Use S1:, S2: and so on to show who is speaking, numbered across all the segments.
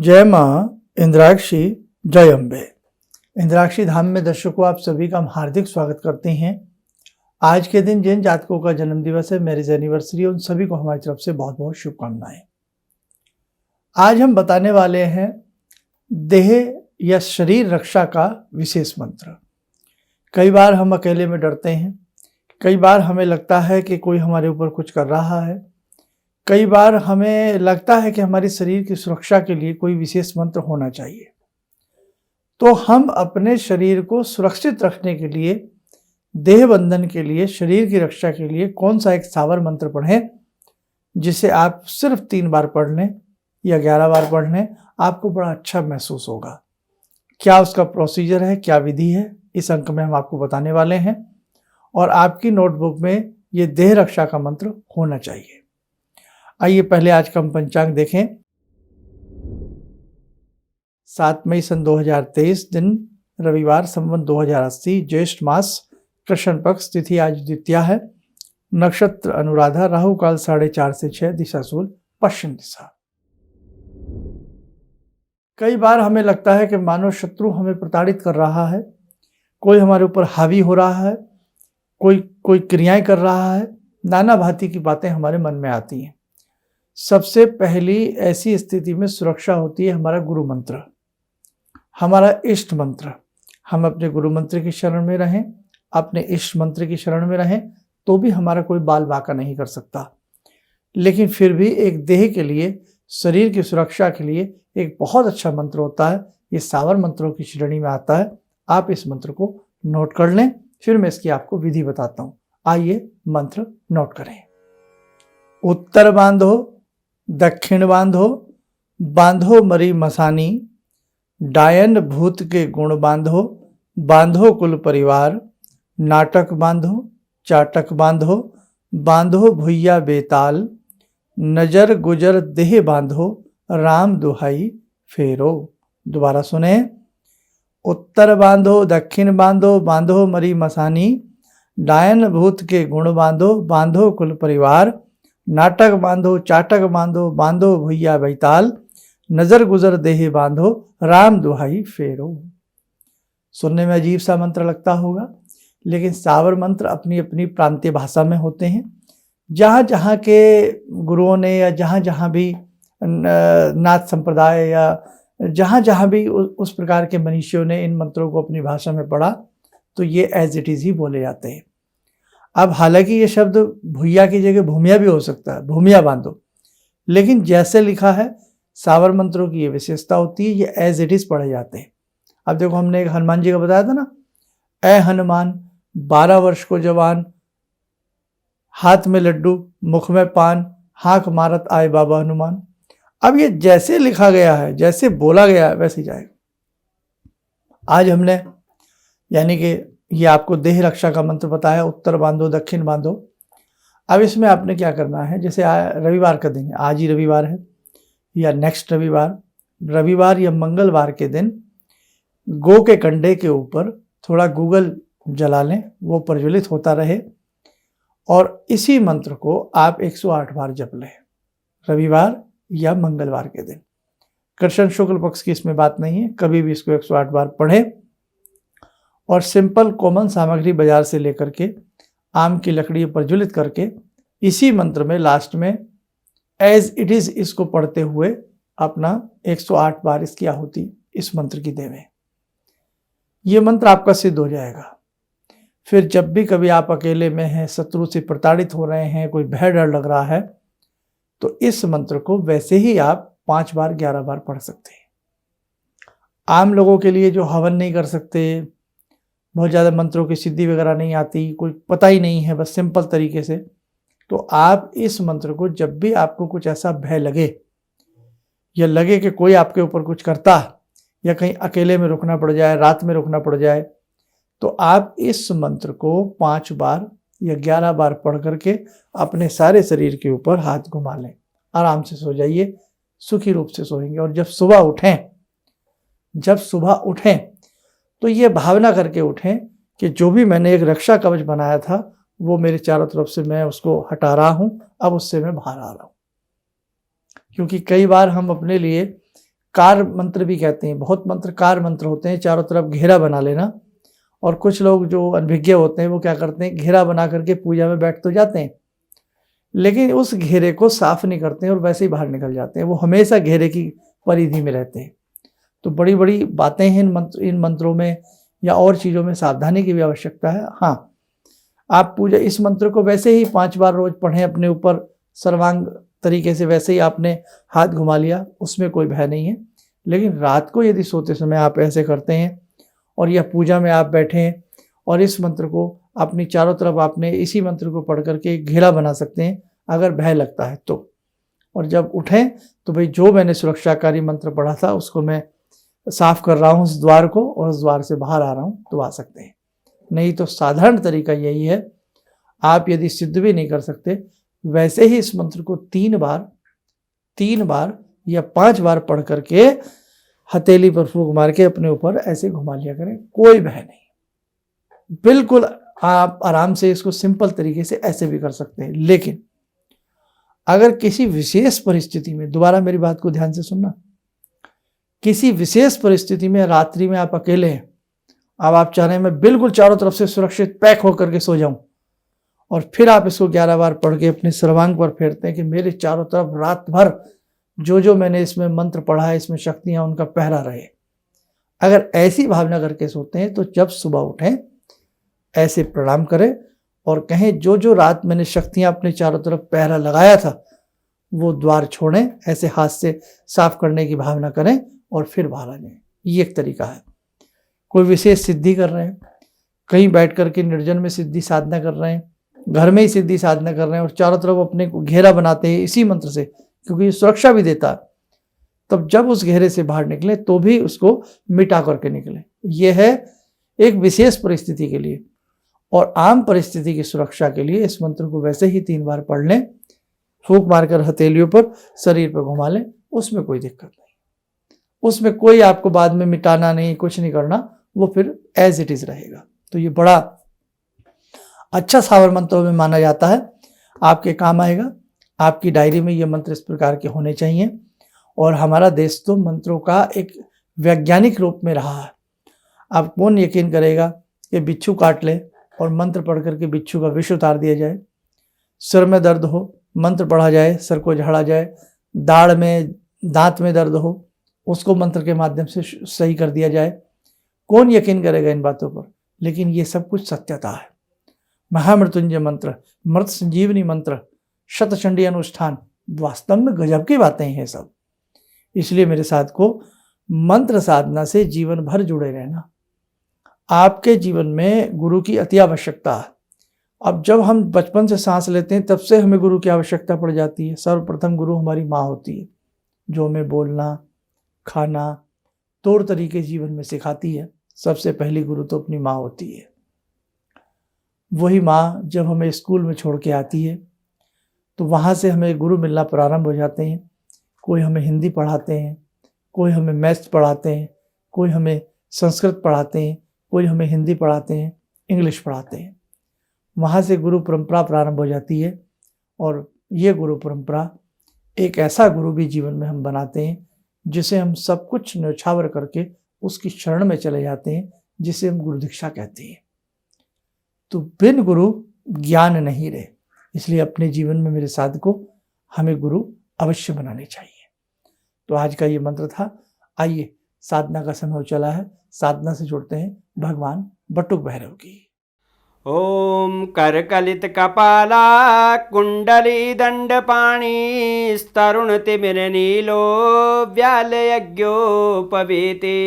S1: जय माँ इंद्राक्षी, जय अम्बे। इंद्राक्षी धाम में दर्शकों आप सभी का हम हार्दिक स्वागत करते हैं। आज के दिन जिन जातकों का जन्म दिवस है, मैरिज एनिवर्सरी, उन सभी को हमारी तरफ से बहुत बहुत शुभकामनाएं। आज हम बताने वाले हैं देह या शरीर रक्षा का विशेष मंत्र। कई बार हम अकेले में डरते हैं, कई बार हमें लगता है कि कोई हमारे ऊपर कुछ कर रहा है, कई बार हमें लगता है कि हमारे शरीर की सुरक्षा के लिए कोई विशेष मंत्र होना चाहिए। तो हम अपने शरीर को सुरक्षित रखने के लिए, देह बंधन के लिए, शरीर की रक्षा के लिए कौन सा एक सावर मंत्र पढ़ें जिसे आप सिर्फ 3 बार पढ़ लें या 11 बार पढ़ लें, आपको बड़ा अच्छा महसूस होगा। क्या उसका प्रोसीजर है, क्या विधि है, इस अंक में हम आपको बताने वाले हैं। और आपकी नोटबुक में ये देह रक्षा का मंत्र होना चाहिए। आइए पहले आज का हम पंचांग देखें। 7 मई सन 2023 दिन रविवार, संवत 2080, ज्येष्ठ मास, कृष्ण पक्ष, तिथि आज द्वितीया है, नक्षत्र अनुराधा, राहु काल 4:30 से 6, दिशा सूल पश्चिम दिशा। कई बार हमें लगता है कि मानो शत्रु हमें प्रताड़ित कर रहा है, कोई हमारे ऊपर हावी हो रहा है, कोई क्रियाएं कर रहा है, नाना भांति की बातें हमारे मन में आती हैं। सबसे पहली ऐसी स्थिति में सुरक्षा होती है हमारा गुरु मंत्र, हमारा इष्ट मंत्र। हम अपने गुरु मंत्र की शरण में रहें, अपने इष्ट मंत्र की शरण में रहें, तो भी हमारा कोई बाल बाका नहीं कर सकता। लेकिन फिर भी एक देह के लिए, शरीर की सुरक्षा के लिए एक बहुत अच्छा मंत्र होता है। ये सावर मंत्रों की श्रेणी में आता है। आप इस मंत्र को नोट कर लें, फिर मैं इसकी आपको विधि बताता हूँ। आइए मंत्र नोट करें। उत्तर बांधो, दक्षिण बांधो, बांधो मरी मसानी, डायन भूत के गुण बांधो, बांधो कुल परिवार, नाटक बांधो, चाटक बांधो, बांधो भुइया बेताल, नजर गुजर देह बांधो, राम दुहाई फेरो। दोबारा सुने। उत्तर बांधो, दक्षिण बांधो, बांधो मरी मसानी, डायन भूत के गुण बांधो, बांधो कुल परिवार, नाटक बांधो, चाटक बांधो, बांधो भुइया बैताल, नजर गुजर देह बांधो, राम दुहाई फेरो। सुनने में अजीब सा मंत्र लगता होगा, लेकिन सावर मंत्र अपनी अपनी प्रांतीय भाषा में होते हैं। जहाँ जहाँ के गुरुओं ने या जहाँ जहाँ भी नाथ संप्रदाय या जहाँ जहाँ भी उस प्रकार के मनीषियों ने इन मंत्रों को अपनी भाषा में पढ़ा, तो ये एज इट इज ही बोले जाते हैं। अब हालांकि ये शब्द भुइया की जगह भूमिया भी हो सकता है, भूमिया बांधो, लेकिन जैसे लिखा है सावर मंत्रों की ये विशेषता होती है, ये एज इट इज पढ़े जाते हैं। अब देखो, हमने एक हनुमान जी का बताया था ना, ए हनुमान 12 वर्ष को जवान, हाथ में लड्डू मुख में पान, हाँक मारत आए बाबा हनुमान। अब ये जैसे लिखा गया है, जैसे बोला गया है, वैसे ही जाएगा। आज हमने यानी कि ये आपको देह रक्षा का मंत्र बताया, उत्तर बांधो, दक्षिण बांधो। अब इसमें आपने क्या करना है, जैसे रविवार का दिन है, आज ही रविवार है या नेक्स्ट रविवार या मंगलवार के दिन गो के कंडे के ऊपर थोड़ा गूगल जला लें, वो प्रज्वलित होता रहे, और इसी मंत्र को आप 108 बार जप लें, रविवार या मंगलवार के दिन। कृष्ण शुक्ल पक्ष की इसमें बात नहीं है, कभी भी इसको 108 बार पढ़ें। और सिंपल कॉमन सामग्री बाजार से लेकर के आम की लकड़ी प्रज्वलित करके इसी मंत्र में लास्ट में एज इट इज इसको पढ़ते हुए अपना 108 बार इसकी आहुति इस मंत्र की देवें। ये मंत्र आपका सिद्ध हो जाएगा। फिर जब भी कभी आप अकेले में हैं, शत्रु से प्रताड़ित हो रहे हैं, कोई भय डर लग रहा है, तो इस मंत्र को वैसे ही आप 5 बार 11 बार पढ़ सकते हैं। आम लोगों के लिए जो हवन नहीं कर सकते, बहुत ज़्यादा मंत्रों की सिद्धि वगैरह नहीं आती, कोई पता ही नहीं है, बस सिंपल तरीके से, तो आप इस मंत्र को जब भी आपको कुछ ऐसा भय लगे या लगे कि कोई आपके ऊपर कुछ करता या कहीं अकेले में रुकना पड़ जाए, रात में रुकना पड़ जाए, तो आप इस मंत्र को 5 बार या 11 बार पढ़ करके अपने सारे शरीर के ऊपर हाथ घुमा लें, आराम से सो जाइए, सुखी रूप से सोएंगे। और जब सुबह उठें तो ये भावना करके उठें कि जो भी मैंने एक रक्षा कवच बनाया था, वो मेरे चारों तरफ से मैं उसको हटा रहा हूँ, अब उससे मैं बाहर आ रहा हूँ। क्योंकि कई बार हम अपने लिए कार मंत्र भी कहते हैं। बहुत मंत्र कार मंत्र होते हैं, चारों तरफ घेरा बना लेना। और कुछ लोग जो अनभिज्ञ होते हैं वो क्या करते हैं, घेरा बना करके पूजा में बैठ तो जाते हैं, लेकिन उस घेरे को साफ नहीं करते हैं और वैसे ही बाहर निकल जाते हैं। वो हमेशा घेरे की परिधि में रहते हैं। तो बड़ी बड़ी बातें हैं इन मंत्रों में या और चीज़ों में सावधानी की भी आवश्यकता है। हाँ, आप पूजा इस मंत्र को वैसे ही 5 बार रोज पढ़ें अपने ऊपर सर्वांग तरीके से, वैसे ही आपने हाथ घुमा लिया, उसमें कोई भय नहीं है। लेकिन रात को यदि सोते समय आप ऐसे करते हैं और या पूजा में आप बैठे हैं और इस मंत्र को अपनी चारों तरफ आपने इसी मंत्र को पढ़ करके घेरा बना सकते हैं अगर भय लगता है तो। और जब उठें तो भाई जो मैंने सुरक्षाकारी मंत्र पढ़ा था उसको मैं साफ कर रहा हूँ उस द्वार को, और उस द्वार से बाहर आ रहा हूँ तो आ सकते हैं। नहीं तो साधारण तरीका यही है, आप यदि सिद्ध भी नहीं कर सकते वैसे ही इस मंत्र को 3 बार या 5 बार पढ़ करके हथेली पर फूंक मार के अपने ऊपर ऐसे घुमा लिया करें, कोई भय नहीं। बिल्कुल आप आराम से इसको सिंपल तरीके से ऐसे भी कर सकते हैं। लेकिन अगर किसी विशेष परिस्थिति में, दोबारा मेरी बात को ध्यान से सुनना, किसी विशेष परिस्थिति में रात्रि में आप अकेले हैं, अब आप चाह रहे हैं मैं बिल्कुल चारों तरफ से सुरक्षित पैक होकर के सो जाऊं, और फिर आप इसको 11 बार पढ़ के अपने सर्वांग पर फेरते हैं कि मेरे चारों तरफ रात भर जो मैंने इसमें मंत्र पढ़ा है, इसमें शक्तियां, उनका पहरा रहे। अगर ऐसी भावना करके सोते हैं तो जब सुबह उठें ऐसे प्रणाम करें और कहें जो रात मैंने शक्तियां अपने चारों तरफ पहरा लगाया था वो द्वार छोड़ें, ऐसे हाथ से साफ करने की भावना करें और फिर बाहर आ जाएं। ये एक तरीका है। कोई विशेष सिद्धि कर रहे हैं, कहीं बैठ करके निर्जन में सिद्धि साधना कर रहे हैं, घर में ही सिद्धि साधना कर रहे हैं और चारों तरफ अपने को घेरा बनाते हैं इसी मंत्र से, क्योंकि ये सुरक्षा भी देता है, तब जब उस घेरे से बाहर निकले तो भी उसको मिटा करके निकले। ये है एक विशेष परिस्थिति के लिए। और आम परिस्थिति की सुरक्षा के लिए इस मंत्र को वैसे ही 3 बार पढ़ लें, फूंक मारकर हथेलियों पर शरीर पर घुमा लें, उसमें कोई दिक्कत नहीं, उसमें कोई आपको बाद में मिटाना नहीं, कुछ नहीं करना, वो फिर एज इट इज रहेगा। तो ये बड़ा अच्छा सावर मंत्रों में माना जाता है, आपके काम आएगा। आपकी डायरी में ये मंत्र इस प्रकार के होने चाहिए। और हमारा देश तो मंत्रों का एक वैज्ञानिक रूप में रहा है। आप कौन यकीन करेगा कि बिच्छू काट ले और मंत्र पढ़ करके बिच्छू का विष उतार दिया जाए, सिर में दर्द हो मंत्र पढ़ा जाए सर को झाड़ा जाए, दाढ़ में दांत में दर्द हो उसको मंत्र के माध्यम से सही कर दिया जाए। कौन यकीन करेगा इन बातों पर? लेकिन ये सब कुछ सत्यता है। महामृत्युंजय मंत्र, मृत संजीवनी मंत्र, शतचंडी अनुष्ठान, वास्तव में गजब की बातें हैं सब। इसलिए मेरे साथ को मंत्र साधना से जीवन भर जुड़े रहना। आपके जीवन में गुरु की अति आवश्यकता है। अब जब हम बचपन से सांस लेते हैं तब से हमें गुरु की आवश्यकता पड़ जाती है। सर्वप्रथम गुरु हमारी माँ होती है, जो हमें बोलना, खाना, तौर तरीके जीवन में सिखाती है। सबसे पहली गुरु तो अपनी माँ होती है। वही माँ जब हमें स्कूल में छोड़ के आती है तो वहाँ से हमें गुरु मिलना प्रारंभ हो जाते हैं। कोई हमें हिंदी पढ़ाते हैं, कोई हमें मैथ्स पढ़ाते हैं, कोई हमें संस्कृत पढ़ाते हैं, कोई हमें हिंदी पढ़ाते हैं, इंग्लिश पढ़ाते हैं। वहाँ से गुरु परंपरा प्रारंभ हो जाती है। और ये गुरु परंपरा एक ऐसा गुरु भी जीवन में हम बनाते हैं जिसे हम सब कुछ न्यौछावर करके उसकी शरण में चले जाते हैं, जिसे हम गुरु दीक्षा कहते हैं। तो बिन गुरु ज्ञान नहीं रहे। इसलिए अपने जीवन में मेरे साथ को हमें गुरु अवश्य बनाने चाहिए। तो आज का ये मंत्र था। आइए, साधना का समय चला है, साधना से जुड़ते हैं भगवान बटुक भैरव की।
S2: ओम करकलित कपाला कुंडली दंडपाणी स्तरुण तिमिर नीलो व्याल यज्ञोपवीते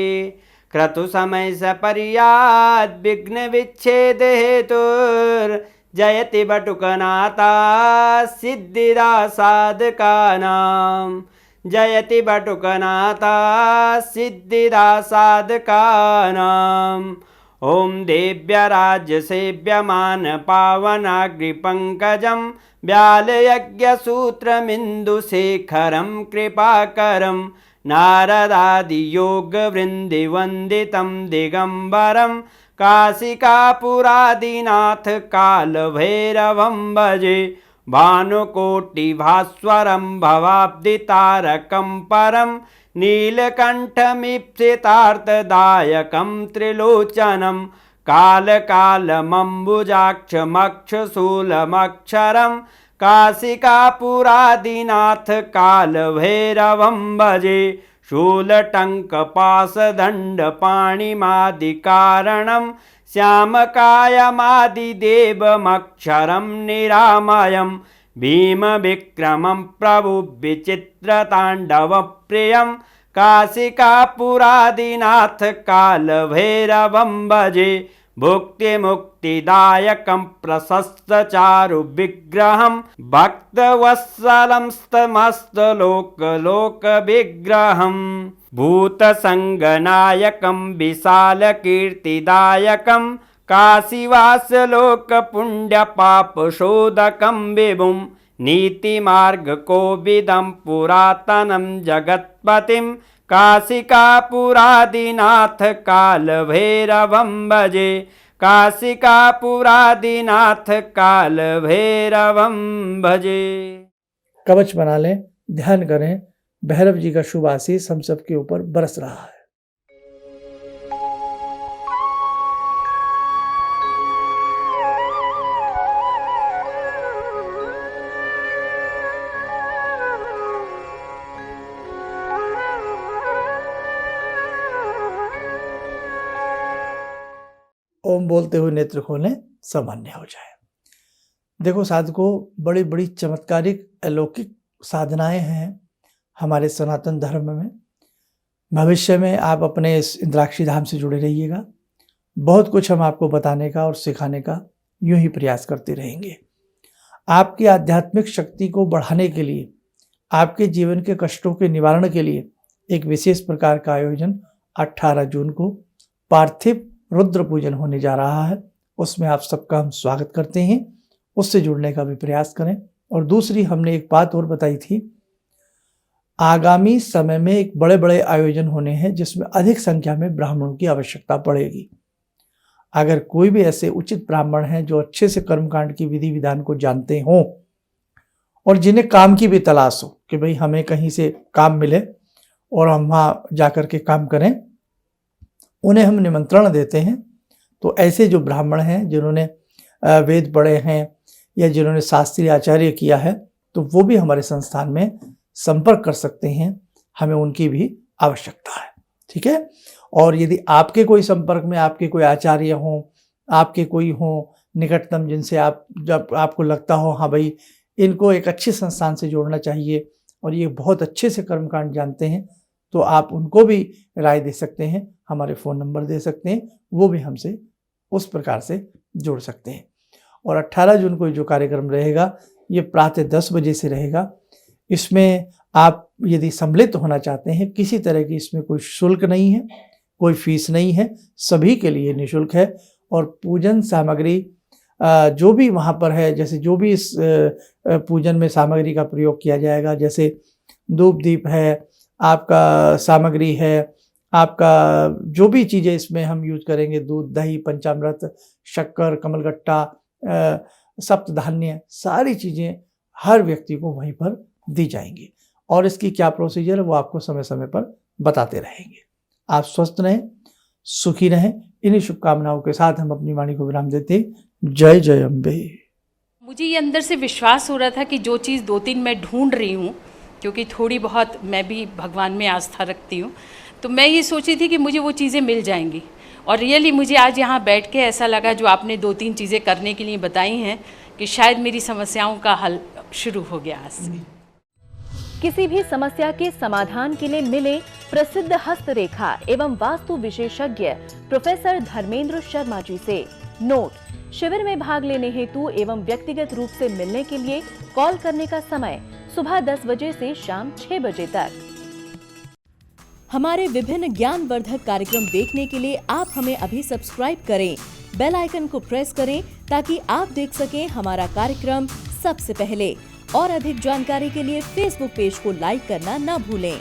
S2: क्रतु समय सपर्याद विघ्न विच्छेद हेतुर जयति बटुकनाथा सिद्धिदा साधकानां जयति बटुकनाथा सिद्धिदा साधकानां। ओम देव्य राज्य सेव्यमान पावनाग्रिपंकजं व्याल यज्ञ सूत्रमिंदु शेखरं कृपाकरं नारदादि योग वृंदि वंदितं दिगंबरं काशिकापुरादिनाथ काल भैरवं भजे भानुकोटि भास्वरं भवाब्दि तारकं परं नीलकण्ठमीप्सितार्थदायकं त्रिलोचनं कालकालमम्बुजाक्षमक्षशूलमक्षरं काशिकापुरादिनाथ कालभैरवं भजे शूलटङ्कपाशदण्डपाणिमादिकारणं श्यामकायमादिदेवमक्षरं निरामयं भीमविक्रमं प्रभुविचित्रताण्डवप्रियं काशिकापुरादिनाथ कालभैरवं भजे भुक्तिमुक्तिदायकं प्रशस्तचारुविग्रहं भक्तवत्सलं समस्तलोकविग्रहं भूतसङ्गनायकं विशालकीर्तिदायकं काशीवासलोकपुण्यपापशोधकं विभुं नीतिमार्गकोविदं पुरातनं जगत्पतिं काशिकापुरादिनाथ कालभैरवं भजे काशिकापुरादिनाथ कालभैरवं भजे।
S1: कवच बना लें, ध्यान करें, भैरव जी का शुभ आशीष हम सबके ऊपर बरस रहा है। ओम बोलते हुए नेत्र खोलें, सामान्य हो जाए। देखो साधकों, बड़ी बड़ी चमत्कारिक अलौकिक साधनाएं हैं हमारे सनातन धर्म में। भविष्य में आप अपने इस इंद्राक्षी धाम से जुड़े रहिएगा। बहुत कुछ हम आपको बताने का और सिखाने का यूं ही प्रयास करते रहेंगे। आपकी आध्यात्मिक शक्ति को बढ़ाने के लिए, आपके जीवन के कष्टों के निवारण के लिए एक विशेष प्रकार का आयोजन 18 जून को पार्थिव रुद्र पूजन होने जा रहा है। उसमें आप सबका हम स्वागत करते हैं। उससे जुड़ने का भी प्रयास करें। और दूसरी, हमने एक बात और बताई थी, आगामी समय में एक बड़े बड़े आयोजन होने हैं जिसमें अधिक संख्या में ब्राह्मणों की आवश्यकता पड़ेगी। अगर कोई भी ऐसे उचित ब्राह्मण हैं जो अच्छे से कर्मकांड की विधि विधान को जानते हों और जिन्हें काम की भी तलाश हो कि भाई हमें कहीं से काम मिले और हम वहाँ जाकर के काम करें, उन्हें हम निमंत्रण देते हैं। तो ऐसे जो ब्राह्मण हैं जिन्होंने वेद पढ़े हैं या जिन्होंने शास्त्रीय आचार्य किया है, तो वो भी हमारे संस्थान में संपर्क कर सकते हैं। हमें उनकी भी आवश्यकता है, ठीक है। और यदि आपके कोई संपर्क में आपके कोई आचार्य हों, आपके कोई हों निकटतम, जिनसे आप जब आपको लगता हो हाँ भाई इनको एक अच्छे संस्थान से जोड़ना चाहिए और ये बहुत अच्छे से कर्मकांड जानते हैं, तो आप उनको भी राय दे सकते हैं, हमारे फ़ोन नंबर दे सकते हैं, वो भी हमसे उस प्रकार से जुड़ सकते हैं। और 18 जून को जो कार्यक्रम रहेगा ये प्रातः 10 बजे से रहेगा। इसमें आप यदि सम्मिलित होना चाहते हैं, किसी तरह की इसमें कोई शुल्क नहीं है, कोई फीस नहीं है, सभी के लिए निःशुल्क है। और पूजन सामग्री जो भी वहाँ पर है, जैसे जो भी इस पूजन में सामग्री का प्रयोग किया जाएगा, जैसे धूप दीप है, आपका सामग्री है, आपका जो भी चीज़ें इसमें हम यूज करेंगे, दूध दही पंचामृत शक्कर कमलगट्टा सप्तधान्य, सारी चीज़ें हर व्यक्ति को वहीं पर दी जाएंगी। और इसकी क्या प्रोसीजर है वो आपको समय समय पर बताते रहेंगे। आप स्वस्थ रहें, सुखी रहें। इन्हीं शुभकामनाओं के साथ हम अपनी वाणी को विराम देते हैं। जय जय अम्बे।
S3: मुझे ये अंदर से विश्वास हो रहा था कि जो चीज़ 2-3 मैं ढूंढ रही हूँ, क्योंकि थोड़ी बहुत मैं भी भगवान में आस्था रखती हूँ, तो मैं ये सोची थी कि मुझे वो चीज़ें मिल जाएंगी। और रियली मुझे आज यहाँ बैठ के ऐसा लगा, जो आपने 2-3 चीज़ें करने के लिए बताई हैं, कि शायद मेरी समस्याओं का हल शुरू हो गया आज से।
S4: किसी भी समस्या के समाधान के लिए मिले प्रसिद्ध हस्तरेखा एवं वास्तु विशेषज्ञ प्रोफेसर धर्मेंद्र शर्मा जी से। नोट: शिविर में भाग लेने हेतु एवं व्यक्तिगत रूप से मिलने के लिए कॉल करने का समय सुबह 10 बजे से शाम 6 बजे तक।
S5: हमारे विभिन्न ज्ञानवर्धक कार्यक्रम देखने के लिए आप हमें अभी सब्सक्राइब करें, बेल आइकन को प्रेस करें ताकि आप देख सकें हमारा कार्यक्रम सबसे पहले। और अधिक जानकारी के लिए फेसबुक पेज को लाइक करना न भूलें।